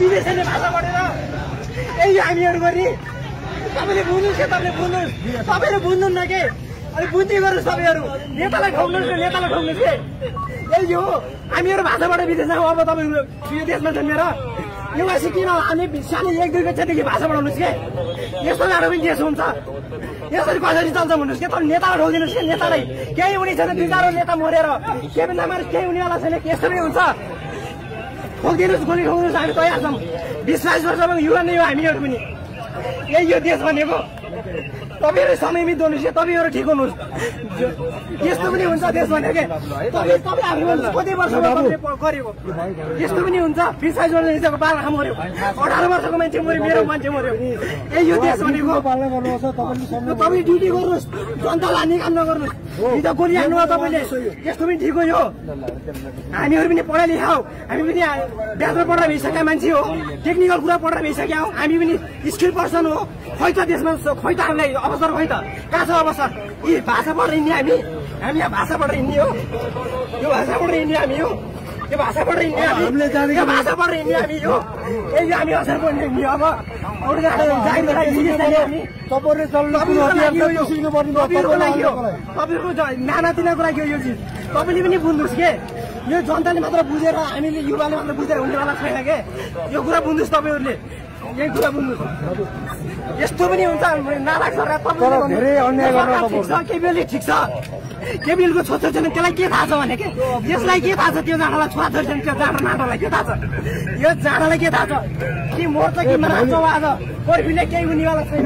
विदेशीले भाषा पढेर यही हामीहरू गर्ने तपाईँले बुझ्नुहोस् के तपाईँले बुझ्नुहुन्न के अनि बुझ्दै गर्नुहोस् तपाईँहरू नेतालाई ठोक्नुहोस् न नेतालाई ठोक्नुहोस् के यही हो हामीहरू भाषाबाट विदेश जाउँ अब तपाईँहरू यो देशमा जन्मेर एउटा सिकिन हामी सानो 1-2 कक्षादेखि भाषा पढाउनुहोस् के यस्तो गाह्रो पनि देश हुन्छ यसरी कसरी चल्छ भन्नुहोस् के तर नेतालाई ठोकिदिनुहोस् के नेतालाई केही हुने छैन 2-4 नेता मरेर के पनि नमारे केही हुनेवाला छैन यस्तो नै हुन्छ ठोकिदिनुहोस् गोली ठोक्नुहोस् हामी तयार छौँ 20-22 वर्षमा युवा नै हो हामीहरू पनि यही यो देश भनेको तपाईँहरू समयमै दोर्नुहोस् तपाईँहरू ठिक हुनुहोस् यस्तो पनि हुन्छ देश भनेको तपाईँ आफू कति वर्षमा तपाईँले गरेको यस्तो पनि हुन्छ 20-22 वर्षको बालखा मऱ्यो 18 वर्षको मान्छे मऱ्यो मेरो मान्छे मऱ्यो यही यो देश भनेको तपाईँ ड्युटी गर्नुहोस् जनतालाई हान्ने काम नगर्नुहोस् हिजो गोली हान्नुभयो तपाईँले यस्तो पनि ठिक हो यो हामीहरू पनि पढा लेखा हौ हामी पनि ब्याचलर पढेर भइसकेका मान्छे हो टेक्निकल कुरा पढेर भइसक्या हौ हामी पनि स्किल पर्सन हो खै त देशमा खै त हामीलाई अवसर खै त कहाँ छ अवसर यी भाषा पढेर हिँड्ने हामी यहाँ भाषा पढेर हिँड्ने हो यो भाषा पढेर हिँड्ने हामी हो यो भाषा पढेर हिँड्ने हामी यो भाषा पढेर हिँड्ने हामी हो यही हामी असर पर्ने हिँड्ने अब तपाईँहरूको नानातिनाको लागि हो यो चिज तपाईँले पनि बुझ्नुहोस् के यो जनताले मात्र बुझेर हामीले युवाले मात्र बुझेर हुनेवाला छैन के यो कुरा बुझ्नुहोस् तपाईँहरूले यही कुरा बुझ्नुहोस् यस्तो पनि हुन्छ नालायक सरकार केपिएलले ठिक छ केपिएलको छोरा छैन त्यसलाई के थाहा छ भने के त्यसलाई के थाहा छ त्यो जाँडालाई छोरा छोरी छैन त्यो जाँडा नाटालाई के थाहा छ यो जाँडालाई के थाहा छ कि मर्छ कि नरान्छ आज पर्फीले केही हुनेवाला छैन।